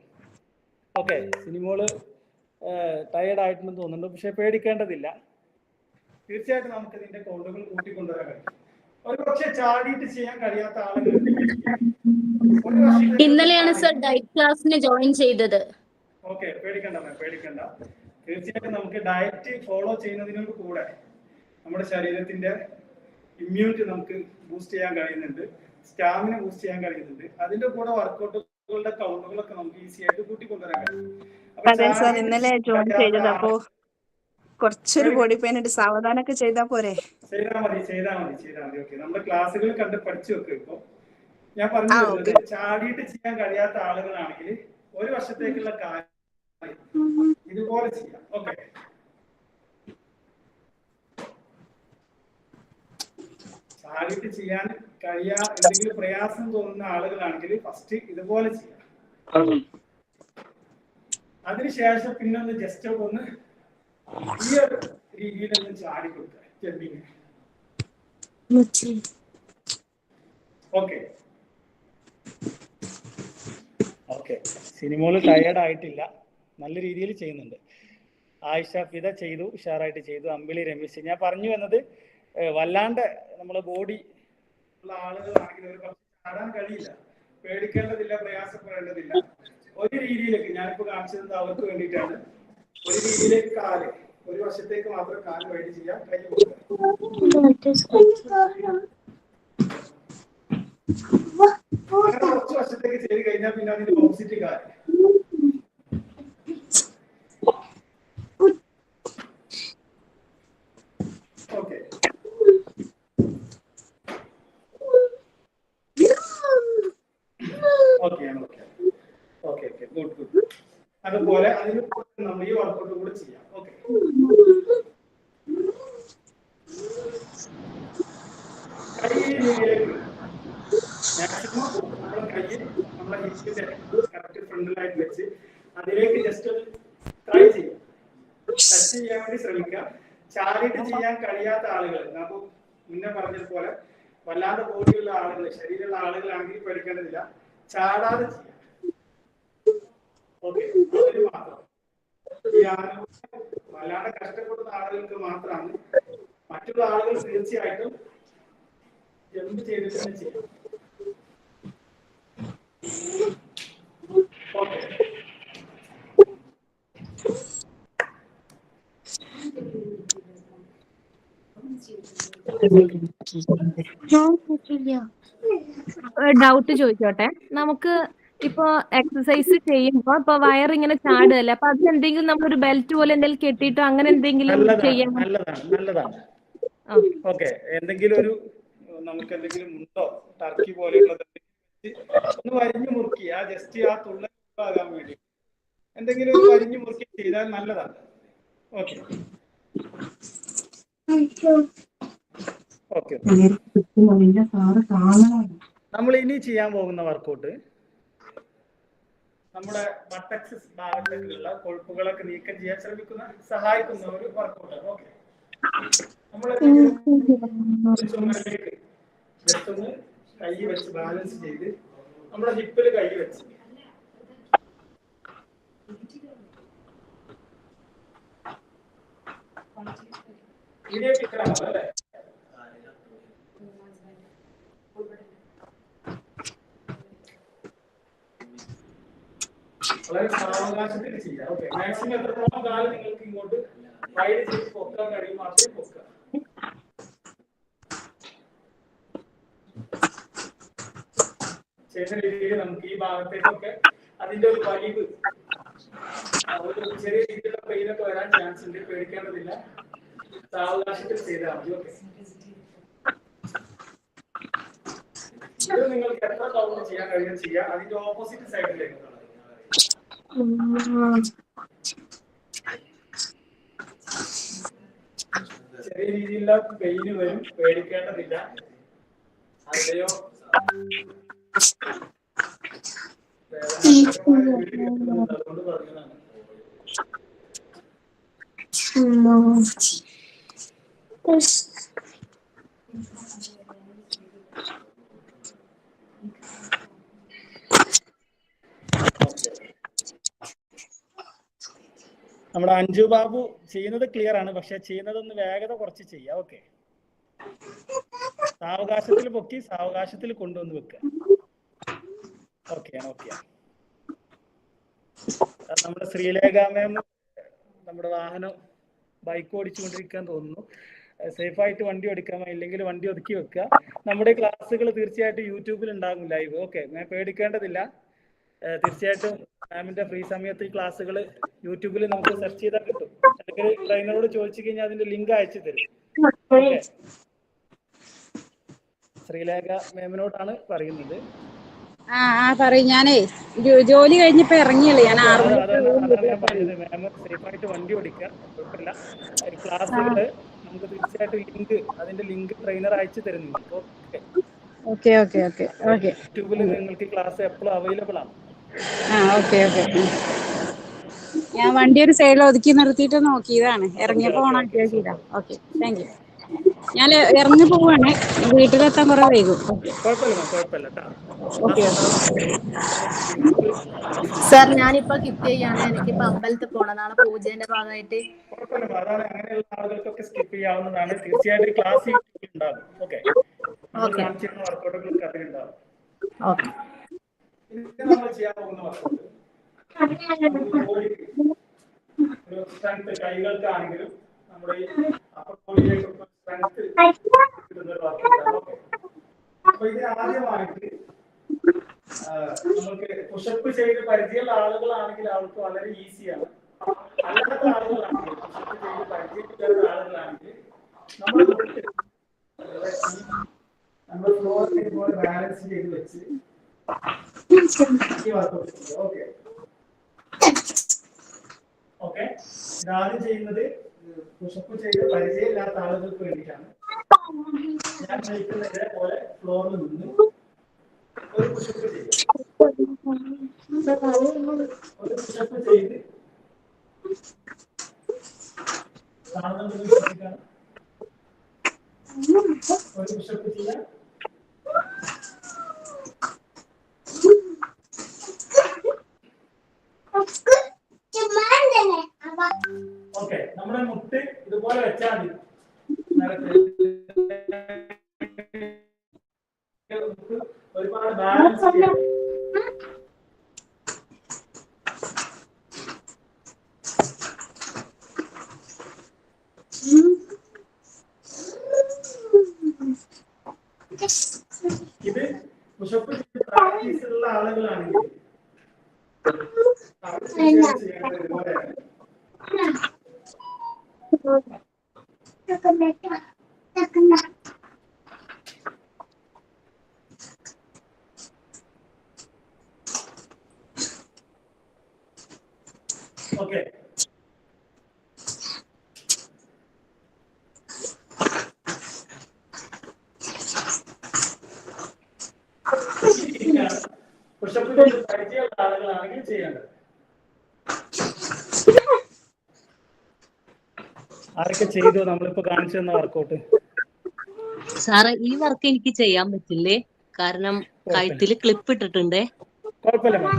ഓക്കെ, സിനിമകള് ടയേർഡ് ആയിട്ടുണ്ടെന്ന് തോന്നുന്നുണ്ട്, പക്ഷെ പേടിക്കേണ്ടതില്ല. തീർച്ചയായിട്ടും നമുക്ക് ഇതിന്റെ കൗണ്ടുകൾ കൂട്ടിക്കൊണ്ടുവരാൻ കഴിയും. ഒരു പക്ഷെ ചാടിയിട്ട് ചെയ്യാൻ കഴിയാത്ത ആളുകൾ ഇന്നലെയാണ് സർ ഡയറ്റ് ക്ലാസ്സിന് ജോയിൻ ചെയ്തത്. ഓക്കെ, പേടിക്കണ്ട. തീർച്ചയായിട്ടും നമുക്ക് ഡയറ്റ് ഫോളോ ചെയ്യുന്നതിനോട് കൂടെ നമ്മുടെ ശരീരത്തിന്റെ ഇമ്മ്യൂണിറ്റി നമുക്ക് ബൂസ്റ്റ് ചെയ്യാൻ കഴിയുന്നുണ്ട്, സ്റ്റാമിന ബൂസ്റ്റ് ചെയ്യാൻ കഴിയുന്നുണ്ട്. അതിന്റെ കൂടെ വർക്കൗട്ടുകളുടെ കൗണ്ടുകളൊക്കെ നമുക്ക് ഈസി ആയിട്ട് കൂട്ടിക്കൊണ്ടുവരാൻ കഴിയും. അതെ സാർ, ഇന്നലെ ജോയിൻ ചെയ്തത്. അപ്പോ കുറച്ചൊരു ബോഡി പെയിൻ ഉണ്ട്, സാവധാനൊക്കെ ചെയ്താ പോരെ? ചെയ്താൽ മതി. ഓക്കെ, നമ്മുടെ ക്ലാസ്സുകൾ കണ്ട് പഠിച്ചു വെക്കുക. ഇപ്പൊ ഞാൻ പറഞ്ഞു, ചാടിയിട്ട് ചെയ്യാൻ കഴിയാത്ത ആളുകളാണെങ്കിൽ ഒരു വർഷത്തേക്കുള്ള കാര്യം ഇതുപോലെ ചെയ്യാം. ഓക്കെ, ചാടിയിട്ട് ചെയ്യാൻ എന്തെങ്കിലും പ്രയാസം തോന്നുന്ന ആളുകളാണെങ്കിൽ ഫസ്റ്റ് ഇതുപോലെ ചെയ്യാം. അതിനുശേഷം പിന്നെ ഒന്ന് ജസ്റ്റ് ഒന്ന് ഈ ഒരു രീതിയിലൊന്ന് ചാടി കൊടുക്കുക, ജമ്പിങ്. ഓക്കെ, സിനിമകള് ടയേർഡ് ആയിട്ടില്ല, നല്ല രീതിയിൽ ചെയ്യുന്നുണ്ട്. ആയിഷ ഫിദ ചെയ്തു, ഉഷാറായിട്ട് ചെയ്തു. അമ്പിളി രമേശ്. ഞാൻ പറഞ്ഞു വന്നത്, വല്ലാണ്ട് നമ്മളെ ബോഡി ഉള്ള ആളുകളാണെങ്കിൽ ഒരു പക്ഷെ ചാടാൻ കഴിയില്ല, പേടിക്കേണ്ടതില്ല, പ്രയാസപ്പെടേണ്ടതില്ല. ഒരു രീതിയിലേക്ക് ഞാനിപ്പോ കാണിച്ചത് അവർക്ക് വേണ്ടിയിട്ടാണ്. ഒരു രീതിയിലേക്ക് കാല് ഒരു വശത്തേക്ക് മാത്രം കാല് വൈഡ് ചെയ്യാം, കൈ കുറച്ച് വശത്തേക്ക് ചെയ്ത് കഴിഞ്ഞാൽ പിന്നെ അതിന്റെ ഓപ്പോസിറ്റ് കാല്. Okay, good. അതുപോലെ അതിന് നമ്മൾ ഈ വർക്കൗട്ട് കൂടെ ചെയ്യാം. ഓക്കെ, കൈയിലേക്ക് മാക്സിമം നമ്മുടെ കൈ നമ്മുടെ ഹിപ്പിന്റെ കറക്റ്റ് ഫ്രണ്ടിലായിട്ട് വെച്ച് അതിലേക്ക് ജസ്റ്റ് ഒന്ന് ട്രൈ ചെയ്യാം, ടച്ച് ചെയ്യാൻ വേണ്ടി ശ്രമിക്കുക. ചാടിയിട്ട് ചെയ്യാൻ കഴിയാത്ത ആളുകൾ, നമുക്ക് മുന്നേ പറഞ്ഞതുപോലെ വല്ലാതെ ബോഡിയുള്ള ആളുകൾ, ശരീരമുള്ള ആളുകളാണെങ്കിൽ പേടിക്കേണ്ടതില്ല, ചാടാതെ ചെയ്യാം. ഓക്കെ, അതിന് മാത്രം. ഈ ആളുകൾ വല്ലാതെ കഷ്ടപ്പെടുന്ന ആളുകൾക്ക് മാത്രമാണ്. മറ്റുള്ള ആളുകൾ തീർച്ചയായിട്ടും ജമ്പ് ചെയ്തിട്ട് തന്നെ ചെയ്യാം. ഓക്കെ, ഡൗട്ട് ചോദിച്ചോട്ടെ. നമുക്ക് ഇപ്പൊ എക്സസൈസ് ചെയ്യുമ്പോ ഇപ്പൊ വയറിങ്ങനെ ചാടുകയല്ലേ, അപ്പൊ അത് എന്തെങ്കിലും നമ്മളൊരു ബെൽറ്റ് പോലെ എന്തെങ്കിലും കെട്ടിയിട്ടോ അങ്ങനെ എന്തെങ്കിലും ചെയ്യാം? നല്ലതാണ്. ഓക്കെ, എന്തെങ്കിലും ഒരു നമുക്ക് എന്തെങ്കിലും ഉണ്ടോ ടർക്കി പോലെയുള്ളത് ഒന്ന് വരിഞ്ഞു മുറുക്കി ജസ്റ്റ് ആ തുള്ളാകാൻ വേണ്ടി എന്തെങ്കിലും ഒരു വരിഞ്ഞു മുറുക്കി ചെയ്താൽ നല്ലതാണ്. Okay okay. നമ്മൾ ഇനി ചെയ്യാൻ പോകുന്ന വർക്കൗട്ട് നമ്മുടെ ബട്ടക്സ് ഭാഗത്തേക്കുള്ള കൊഴുപ്പുകളൊക്കെ നീക്കം ചെയ്യാൻ സഹായിക്കുന്ന ഒരു വർക്കൗട്ടാണ്. ഓക്കെ, നമ്മൾ ചുമരിലേക്ക് ജസ്റ്റ് ഒന്ന് കൈ വെച്ച് ബാലൻസ് ചെയ്ത് നമ്മുടെ ഹിപ്പിൽ കൈ വെച്ച് വീഡിയോ പിക്കറാണോ അല്ലേ? വളരെ സാവകാശത്തിൽ ചെയ്യാം. ഓക്കെ, മാക്സിമം എത്രത്തോളം കാലം നിങ്ങൾക്ക് ഇങ്ങോട്ട് വൈഡ് ചെയ്ത് പൊക്കാൻ കഴിയും മാത്രമേ പൊക്കുക. ചെയ്യുന്ന രീതിയിൽ നമുക്ക് ഈ ഭാഗത്തേക്കൊക്കെ അതിന്റെ ഒരു വലിവ് ഒരു ചെറിയ രീതിയിലുള്ള പെയിനൊക്കെ വരാൻ ചാൻസ് ഉണ്ട്. പേടിക്കേണ്ടതില്ല, സാവകാശത്തിൽ ചെയ്താൽ മതി. ഓക്കെ, ഇത് നിങ്ങൾക്ക് എത്ര കൗണ്ട് ചെയ്യാൻ കഴിയും ചെയ്യാം. അതിന്റെ ഓപ്പോസിറ്റ് സൈഡിലേക്ക് ചെറിയ രീതിയിലുള്ള പെയിന് വരും, പേടിക്കേണ്ടതില്ല. അതെയോ അതുകൊണ്ട് പറഞ്ഞതാണ്. നമ്മുടെ അഞ്ജു ബാബു ചെയ്യുന്നത് ക്ലിയർ ആണ്, പക്ഷെ ചെയ്യുന്നതൊന്ന് വേഗത കുറച്ച് ചെയ്യാം. ഓക്കെ, സാവകാശത്തിൽ പൊക്കി സാവകാശത്തിൽ കൊണ്ടുവന്ന് വെക്കുക. Okay okay. നമ്മുടെ ശ്രീലേഖ മാം നമ്മുടെ വാഹനം ബൈക്ക് ഓടിച്ചുകൊണ്ടിരിക്കാൻ തോന്നുന്നു. സേഫായിട്ട് വണ്ടി ഓടിക്കാമോ, ഇല്ലെങ്കിൽ വണ്ടി ഒതുക്കി വെക്കുക. നമ്മുടെ ക്ലാസ്സുകൾ തീർച്ചയായിട്ടും യൂട്യൂബിൽ ഉണ്ടാകും ലൈവ്. ഓക്കെ, പേടിക്കേണ്ടതില്ല. തീർച്ചയായിട്ടും മാമിന്റെ ഫ്രീ സമയത്ത് ഈ ക്ലാസ്സുകൾ യൂട്യൂബിൽ നമുക്ക് സെർച്ച് ചെയ്താൽ കിട്ടും. അല്ലെങ്കിൽ ട്രെയിനറോട് ചോദിച്ചു കഴിഞ്ഞാൽ അതിന്റെ ലിങ്ക് അയച്ചു തരും. ഓക്കെ, ശ്രീലേഖ മാമിനോടാണ് പറയുന്നത്. പറയും. ഞാനേ ജോലി കഴിഞ്ഞപ്പോ ഇറങ്ങിയല്ലേ. ഞാൻ അതാണ് ഞാൻ പറഞ്ഞത്. മാം സേഫായിട്ട് വണ്ടി ഓടിക്കുക, കുഴപ്പമില്ല. ക്ലാസ്സുകള് നമുക്ക് തീർച്ചയായിട്ടും അതിന്റെ ലിങ്ക് ട്രെയിനർ അയച്ചു തരുന്നുണ്ട്. Okay okay okay okay. യൂട്യൂബിൽ നിങ്ങൾക്ക് ക്ലാസ് എപ്പോഴും അവൈലബിൾ ആണ്. Okay okay. ഞാൻ വണ്ടി ഒരു സൈഡിൽ ഒതുക്കി നിർത്തിയിട്ട് നോക്കിയതാണ്. ഇറങ്ങിയപ്പോ ഓണാക്കിയാ ചെയ്താ. Okay, thank you. ഞാൻ ഇറങ്ങി പോവാണ്, വീട്ടിലെത്താൻ കുറെ വൈകും. സാർ ഞാനിപ്പോ കിറ്റ് ചെയ്യാണ്. എനിക്കിപ്പോ അമ്പലത്തിൽ പോണം, നാളെ പൂജേന്റെ ഭാഗമായിട്ട്. അതാണ്, അങ്ങനെയുള്ള ആളുകൾക്കൊക്കെ സ്കിപ്പ് ചെയ്യാവുന്നതാണ്. തീർച്ചയായിട്ടും ക്ലാസ് ഉണ്ടാകും. ഓക്കെ, കാണിച്ചിരുന്ന വർക്കൗട്ടുകൾക്ക് അതിലുണ്ടാകും. നമ്മൾ ചെയ്യാൻ പോകുന്ന വർക്കൗട്ട് ഒരു സ്ട്രെങ്ത് കൈകൾക്കാണെങ്കിലും നമ്മുടെ ഈ അപ്പർ ബോഡിയിലേക്കൊക്കെ സ്ട്രെങ്ത് കിട്ടുന്ന ഒരു വർക്കൗട്ടാണ്. ഓക്കെ, അപ്പൊ ഇത് ആദ്യമായിട്ട് നമുക്ക് പുഷപ്പ് ചെയ്ത് പരിചയമുള്ള ആളുകളാണെങ്കിൽ അവർക്ക് വളരെ ഈസിയാണ്. അല്ലാത്ത ആളുകളാണെങ്കിൽ പുഷപ്പ് ചെയ്ത് പരിചയമില്ലാത്ത ആളുകളാണെങ്കിൽ നമ്മൾ ഫ്ലോറിൽ ഇതുപോലെ ബാലൻസ് ചെയ്ത് വെച്ച് ഈ വർക്കൗട്ട് ചെയ്യുക. ഓക്കെ ഓക്കെ, ഇതാദ്യം ചെയ്യുന്നത് പുഷപ്പ് ചെയ്ത് പരിചയമില്ലാത്ത ആളുകൾക്ക് വേണ്ടിയിട്ടാണ്. ഞാൻ നയിക്കുന്ന ഇതേപോലെ ഫ്ലോറിൽ നിന്ന് ഒരു പുഷപ്പ് ചെയ്ത് ഒരു പുഷപ്പ് ചെയ്യാം. ഓക്കെ, നമ്മുടെ മുട്ട് ഇതുപോലെ വെച്ചാൽ മതി. ഒരുപാട് ബാലൻസ് ചെയ്യാം. ഇത് പുഷപ്പ് പ്രാക്ടീസ് ഉള്ള ആളുകളാണെങ്കിൽ ചെയ്യേണ്ടത് ഇതുപോലെയാണ്. ഓക്കെ. പുഷപ്പ് ചെയ്ത് പരിചയമുള്ള ആളുകളാണെങ്കിൽ ചെയ്യേണ്ടത്. ആരൊക്കെ ചെയ്തു നമ്മളിപ്പോ കാണിച്ചു തന്ന വർക്കൗട്ട്? സാറേ ഈ വർക്ക് എനിക്ക് ചെയ്യാൻ പറ്റില്ലേ? കാരണം കഴുത്തില് ക്ലിപ്പ് ഇട്ടിട്ടുണ്ട്.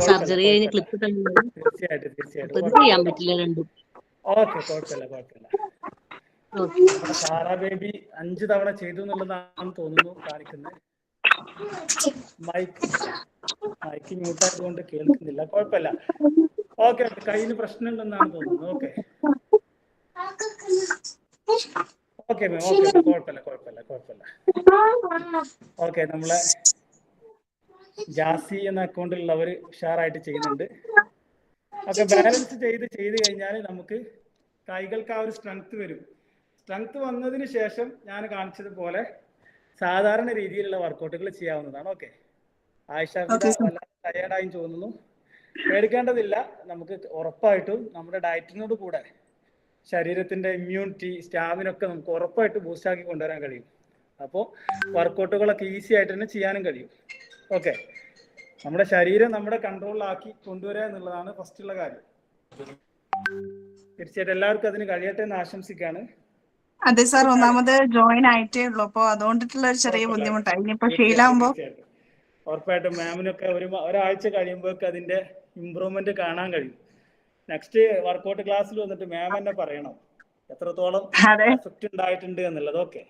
സർജറി കഴിഞ്ഞ് ക്ലിപ്പ് ഇട്ടിട്ടുണ്ട്. അപ്പൊ ഇത് ചെയ്യാൻ പറ്റില്ല രണ്ടും. ഓക്കെ, കുഴപ്പമില്ല. സാറാ ബേബി 5 തവണ ചെയ്തു എന്നുള്ളതാണ് തോന്നുന്നു കാണിക്കുന്നത്. മൈക്ക് മ്യൂട്ടായതുകൊണ്ട് കേൾക്കുന്നില്ല. കുഴപ്പമില്ല. ഓക്കെ, കയ്യിന് പ്രശ്നമുണ്ടെന്നാണ് തോന്നുന്നത്. ഓക്കെ മാം, ഓക്കെ, കുഴപ്പമില്ല. ഓക്കെ, നമ്മളെ ജാസി എന്ന അക്കൗണ്ടിലുള്ളവർ ഉഷാറായിട്ട് ചെയ്യുന്നുണ്ട്. ഓക്കെ, ബാലൻസ് ചെയ്ത് കഴിഞ്ഞാൽ നമുക്ക് കൈകൾക്ക് ആ ഒരു സ്ട്രെങ്ത് വരും. സ്ട്രെങ്ത് വന്നതിന് ശേഷം ഞാൻ കാണിച്ചതുപോലെ സാധാരണ രീതിയിലുള്ള വർക്കൗട്ടുകൾ ചെയ്യാവുന്നതാണ്. ഓക്കെ, ആയിഷ വല്ലാതെ ടയേർഡായി തോന്നുന്നു. പേടിക്കേണ്ടതില്ല. നമുക്ക് ഉറപ്പായിട്ടും നമ്മുടെ ഡയറ്റിനോട് കൂടെ ശരീരത്തിന്റെ ഇമ്മ്യൂണിറ്റി, സ്റ്റാമിന ഒക്കെ നമുക്ക് ഉറപ്പായിട്ട് ബൂസ്റ്റ് ആക്കി കൊണ്ടുവരാൻ കഴിയും. അപ്പോൾ വർക്കൗട്ടുകളൊക്കെ ഈസി ആയിട്ട് തന്നെ ചെയ്യാനും കഴിയും. ഓക്കെ, നമ്മുടെ ശരീരം നമ്മുടെ കൺട്രോളിലാക്കി കൊണ്ടുവരിക എന്നുള്ളതാണ് ഫസ്റ്റുള്ള കാര്യം. തീർച്ചയായിട്ടും എല്ലാവർക്കും അതിന് കഴിയട്ടെ എന്ന് ആശംസിക്കുകയാണ്. അതെ സാർ, ഒന്നാമത് ജോയിൻ ആയിട്ടേ ഉള്ളൂ, അപ്പൊ അതുകൊണ്ടിട്ടുള്ള ഒരു ചെറിയ ബുദ്ധിമുട്ടായി. ഇനിയിപ്പോ ശീലാവുമ്പോ ഉറപ്പായിട്ടും മാമിനൊക്കെ ഒരാഴ്ച കഴിയുമ്പോഴൊക്കെ അതിന്റെ ഇമ്പ്രൂവ്മെന്റ് കാണാൻ കഴിയും. നെക്സ്റ്റ് വർക്കൗട്ട് ക്ലാസ്സിൽ വന്നിട്ട് മാം തന്നെ പറയണം എത്രത്തോളം എഫക്റ്റ് ഉണ്ടായിട്ടുണ്ട് എന്നുള്ളത്. ഓക്കെ,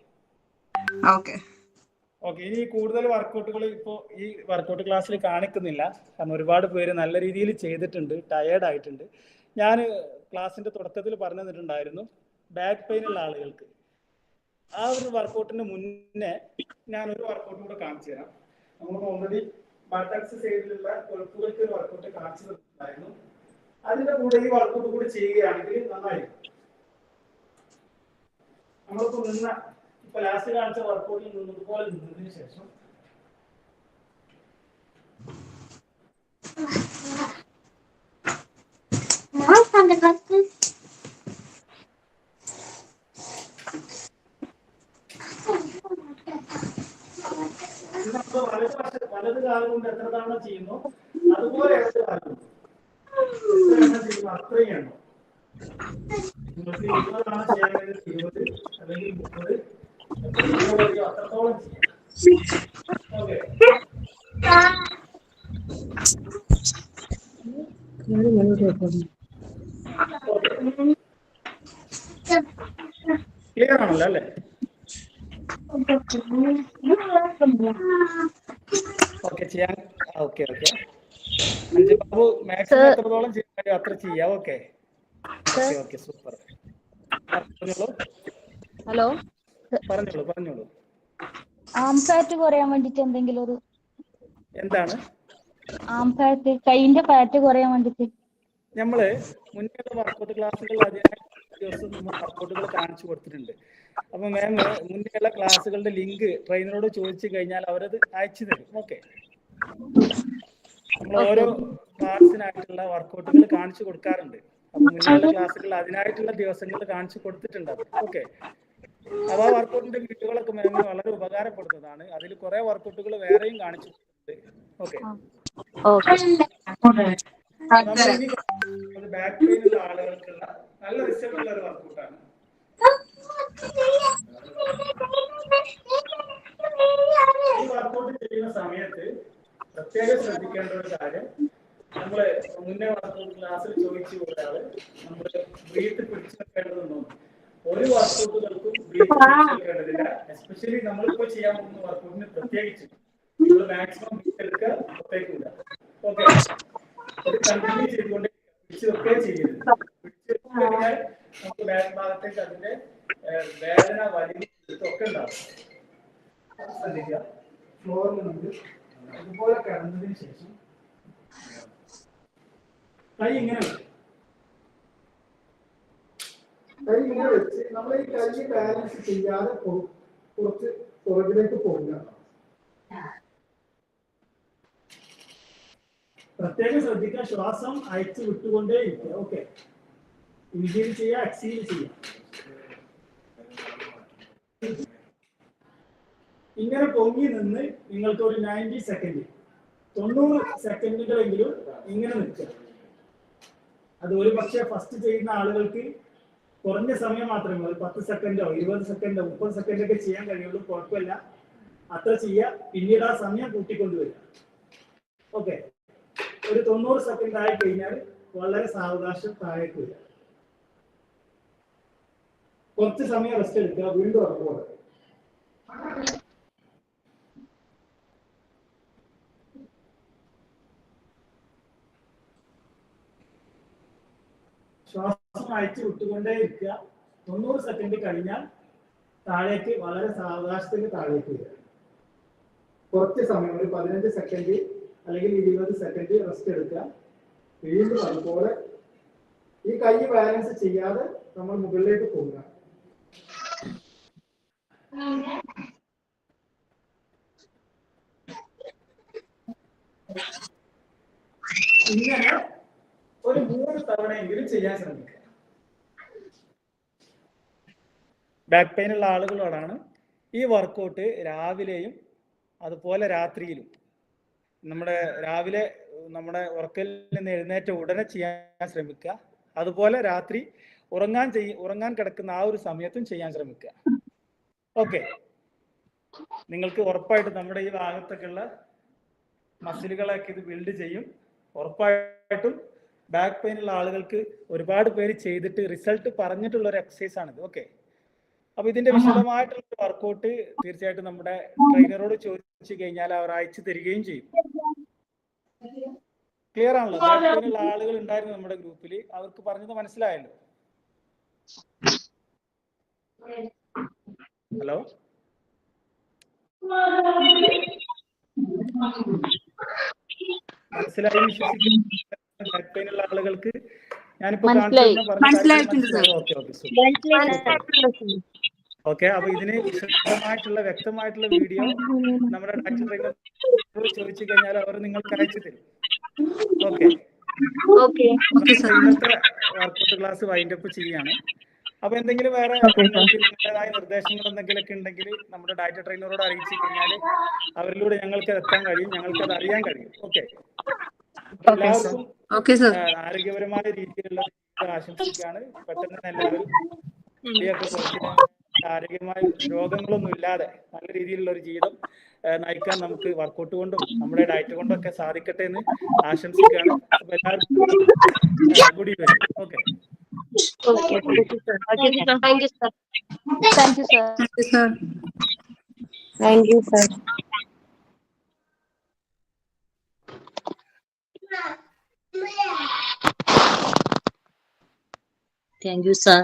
ഇനി കൂടുതൽ വർക്കൗട്ടുകൾ ഇപ്പോൾ ഈ വർക്കൗട്ട് ക്ലാസ്സിൽ കാണിക്കുന്നില്ല. കാരണം ഒരുപാട് പേര് നല്ല രീതിയിൽ ചെയ്തിട്ടുണ്ട്, ടയേർഡ് ആയിട്ടുണ്ട്. ഞാൻ ക്ലാസ്സിന്റെ തുടക്കത്തിൽ പറഞ്ഞു തന്നിട്ടുണ്ടായിരുന്നു, ബാക്ക് പെയിൻ ഉള്ള ആളുകൾക്ക് ആ ഒരു വർക്കൗട്ടിന് മുന്നേ ഞാൻ ഒരു വർക്കൗട്ട് കൂടെ കാണിച്ചു തരാം. നമുക്ക് ഓൾറെഡി ബട്ടക്സ് സൈഡിലുള്ള കൊഴുപ്പുകൾക്ക് ഒരു വർക്കൗട്ട് കാണിച്ചു തന്നിട്ടുണ്ടായിരുന്നു. അതിന്റെ കൂടെ ഈ വർക്കൗട്ട് കൂടി ചെയ്യുകയാണെങ്കിൽ നന്നായിരിക്കും. നമ്മളിപ്പോ ഇപ്പൊ ലാസ്റ്റ് കാണിച്ച വർക്കൗട്ടിൽ നിന്നതുപോലെ നിന്നതിന് ശേഷം വലത് കാലം കൊണ്ട് എത്ര തവണ ചെയ്യുന്നു അതുപോലെ ഇടത് കാലം ചെയ്യുന്നു അത്രയും എണ്ണോ. നിങ്ങൾക്ക് 20 തവണ ചെയ്യാൻ വേണ്ടി 20 അല്ലെങ്കിൽ 30 അത്രത്തോളം ചെയ്യാം. ഓക്കെ, ക്ലിയർ ആണല്ലോ അല്ലേ? ഓക്കെ, ചെയ്യാൻ ഓക്കെ. അഞ്ജുബാബു മാക്സിമം എത്രത്തോളം ചെയ്യാൻ കഴിയും അത്ര ചെയ്യാം. Okay, super. ഹലോ, പറഞ്ഞോളൂ. ആം ഫാറ്റ് കുറയാൻ വേണ്ടിട്ട് എന്തെങ്കിലും ഒരു എന്താണ് ആം ഫാറ്റ്, കൈയിന്റെ ഫാറ്റ് കുറയാൻ വേണ്ടിട്ട് നമ്മള് മുന്നേയുള്ള വർക്കൗട്ട് ക്ലാസ്സുകളിൽ അതിനായി ദിവസം നമ്മൾ വർക്കൗട്ടുകൾ കാണിച്ചു കൊടുത്തിട്ടുണ്ട്. അപ്പൊ മാം മുന്നേയുള്ള ക്ലാസ്സുകളുടെ ലിങ്ക് ട്രെയിനറോട് ചോദിച്ചു കഴിഞ്ഞാൽ അവരത് അയച്ചു തരും. ഓക്കെ, നമ്മൾ ഓരോ ക്ലാസ്സിനായിട്ടുള്ള വർക്കൗട്ടുകൾ കാണിച്ചു കൊടുക്കാറുണ്ട്. അപ്പൊ മുന്നേയുള്ള ക്ലാസ്സുകൾ അതിനായിട്ടുള്ള ദിവസങ്ങൾ കാണിച്ചു കൊടുത്തിട്ടുണ്ട്. ഓക്കെ, അപ്പൊ ആ വർക്കൗട്ടിന്റെ വീഡിയോകളൊക്കെ മാമിന് വളരെ ഉപകാരപ്പെടുന്നതാണ്. അതിൽ കുറെ വർക്കൗട്ടുകൾ വേറെയും കാണിച്ചു കൊടുത്തിട്ടുണ്ട്. ഓക്കെ, ബാക്ക് പെയിൻ ഉള്ള ആളുകൾക്കുള്ള നല്ല റിസൾട്ട് ഉള്ള ഒരു വർക്കൗട്ടാണ്. ഈ വർക്കൗട്ട് ചെയ്യുന്ന സമയത്ത് പ്രത്യേകം ശ്രദ്ധിക്കേണ്ട ഒരു കാര്യം, നമ്മള് മുന്നേ വർക്കൗട്ട് ക്ലാസ്സിൽ ചോദിച്ചു ഒരാള് നമ്മള് ബ്രീത്ത് പിടിച്ചു വെക്കേണ്ടതെന്നോ ഒരു വർക്കൗട്ടുകൾക്കും ബ്രീത്ത് പിടിച്ചു വെക്കേണ്ടതില്ല. എസ്പെഷ്യലി നമ്മളിപ്പോ ചെയ്യാൻ പോകുന്ന വർക്കൗട്ടിന് പ്രത്യേകിച്ച് നമ്മൾ മാക്സിമം ബ്രീത്ത് എടുക്കുക, പുറത്തേക്ക് വിടുക. ഓക്കെ, അത് കണ്ടിന്യൂ ചെയ്തുകൊണ്ട് പിടിച്ചു വെക്കുകയും ചെയ്യരുത്. പിടിച്ചു വെച്ച് കഴിഞ്ഞാൽ നമുക്ക് ബാക്ക് ഭാഗത്തേക്ക് അതിന്റെ വേദന വലിയ ഒക്കെ ഉണ്ടാവും. ശ്രദ്ധിക്കുക, ഫ്ലോറിൽ നമുക്ക് ഇതുപോലെ കിടന്നതിന് ശേഷം കൈ ഇങ്ങനെ വെച്ച് നമ്മൾ ഈ കൈ ബാലൻസ് ചെയ്യാതെ കുറച്ച് പുറകിലേക്ക് പോകുക. പ്രത്യേകം ശ്രദ്ധിക്കുക, ശ്വാസം അയച്ചു വിട്ടുകൊണ്ടേ ഇരിക്കുക. ഓക്കെ, ഇൻഹീൽ ചെയ്യുക, എക്സീൽ ചെയ്യുക. ഇങ്ങനെ പൊങ്ങി നിന്ന് നിങ്ങൾക്ക് ഒരു 90 സെക്കൻഡ് 90 സെക്കൻഡുകളെങ്കിലും ഇങ്ങനെ നിൽക്കുക. അത് ഒരു പക്ഷേ ഫസ്റ്റ് ചെയ്യുന്ന ആളുകൾക്ക് കുറഞ്ഞ സമയം മാത്രമേ ഒരു 10 സെക്കൻഡോ 20 സെക്കൻഡോ 30 സെക്കൻഡൊക്കെ ചെയ്യാൻ കഴിയുള്ളൂ. കുഴപ്പമില്ല, അത്ര ചെയ്യുക. പിന്നീട് ആ സമയം കൂട്ടിക്കൊണ്ടുവരിക. ഓക്കെ, ഒരു 90 സെക്കൻഡ് ആയി കഴിഞ്ഞാൽ വളരെ സാവകാശം താഴേക്ക് വരിക. കുറച്ച് സമയം റെസ്റ്റ് എടുക്കുക, വീണ്ടും ഉറങ്ങുക. ശ്വാസം അയച്ചു വിട്ടുകൊണ്ടേ ഇരിക്കുക. 90 സെക്കൻഡ് കഴിഞ്ഞാൽ താഴേക്ക് വളരെ സാവകാശത്തിന് താഴേക്ക് വരിക. കുറച്ച് സമയം ഒരു 15 സെക്കൻഡ് അല്ലെങ്കിൽ 20 സെക്കൻഡ് റെസ്റ്റ് എടുക്കുക. വീണ്ടും അതുപോലെ ഈ കൈ ബാലൻസ് ചെയ്യാതെ നമ്മൾ മുകളിലേക്ക് പോകുക. ഇങ്ങനെ ഒരു 3 തവണയെങ്കിലും ചെയ്യാൻ ശ്രമിക്കുക. ബാക്ക് പെയിൻ ഉള്ള ആളുകളോടാണ് ഈ വർക്കൗട്ട് രാവിലെയും അതുപോലെ രാത്രിയിലും. രാവിലെ ഉറക്കൽ നിന്ന് എഴുന്നേറ്റ ഉടനെ ചെയ്യാൻ ശ്രമിക്കുക. അതുപോലെ രാത്രി ഉറങ്ങാൻ കിടക്കുന്ന ആ ഒരു സമയത്തും ചെയ്യാൻ ശ്രമിക്കുക. ഓക്കെ, നിങ്ങൾക്ക് ഉറപ്പായിട്ട് നമ്മുടെ ഈ ഭാഗത്തൊക്കെയുള്ള മസിലുകളൊക്കെ ഇത് ബിൽഡ് ചെയ്യും. ഉറപ്പായിട്ടും ബാക്ക് പെയിൻ ഉള്ള ആളുകൾക്ക് ഒരുപാട് പേര് ചെയ്തിട്ട് റിസൾട്ട് പറഞ്ഞിട്ടുള്ള ഒരു എക്സസൈസ് ആണിത്. ഓക്കെ, അപ്പൊ ഇതിന്റെ വിശദമായിട്ടുള്ള വർക്കൗട്ട് തീർച്ചയായിട്ടും നമ്മുടെ ട്രെയിനറോട് ചോദിച്ചു കഴിഞ്ഞാൽ അവർ അയച്ചു തരികയും ചെയ്യും. ക്ലിയർ ആണല്ലോ? ബാക്ക് പെയിൻ ഉള്ള ആളുകൾ ഉണ്ടായിരുന്നു നമ്മുടെ ഗ്രൂപ്പിൽ, അവർക്ക് പറഞ്ഞത് മനസ്സിലായല്ലോ? ഹലോ, മനസ്സിലായി വിശ്വസിക്കുന്നു. ബാക്ക് പെയിൻ ഉള്ള ആളുകൾക്ക് ഞാനിപ്പോ ഓക്കെ. അപ്പൊ ഇതിന് വിശദമായിട്ടുള്ള വ്യക്തമായിട്ടുള്ള വീഡിയോ നമ്മുടെ ഡാക്ടർ ട്രെയിനർ ചോദിച്ചു കഴിഞ്ഞാൽ അവർ നിങ്ങൾക്ക് അയച്ചു തരും. ഓക്കെ, ഇന്നത്തെ വർക്കൗട്ട് ക്ലാസ് വൈൻഡപ്പ് ചെയ്യാണ്. അപ്പൊ എന്തെങ്കിലും വേറെ നിങ്ങളുടേതായ നിർദ്ദേശങ്ങൾ എന്തെങ്കിലുമൊക്കെ ഉണ്ടെങ്കിൽ നമ്മുടെ ഡാറ്റ ട്രെയിനറോട് അറിയിച്ചു കഴിഞ്ഞാൽ അവരിലൂടെ ഞങ്ങൾക്ക് എത്താൻ കഴിയും, ഞങ്ങൾക്ക് അത് അറിയാൻ കഴിയും. ഓക്കെ, എല്ലാവർക്കും ആരോഗ്യപരമായ രീതിയിലുള്ള ആശംസിക്കുകയാണ്. പെട്ടെന്ന് എല്ലാവരും ആരോഗ്യമായ രോഗങ്ങളൊന്നും ഇല്ലാതെ നല്ല രീതിയിലുള്ള ഒരു ജീവിതം നയിക്കാൻ നമുക്ക് വർക്കൗട്ട് കൊണ്ടും നമ്മുടെ ഡയറ്റ് കൊണ്ടും ഒക്കെ സാധിക്കട്ടെ എന്ന് ആശംസിക്കുകയാണ്. അപ്പൊ എല്ലാവർക്കും good evening. Okay. Thank you, sir.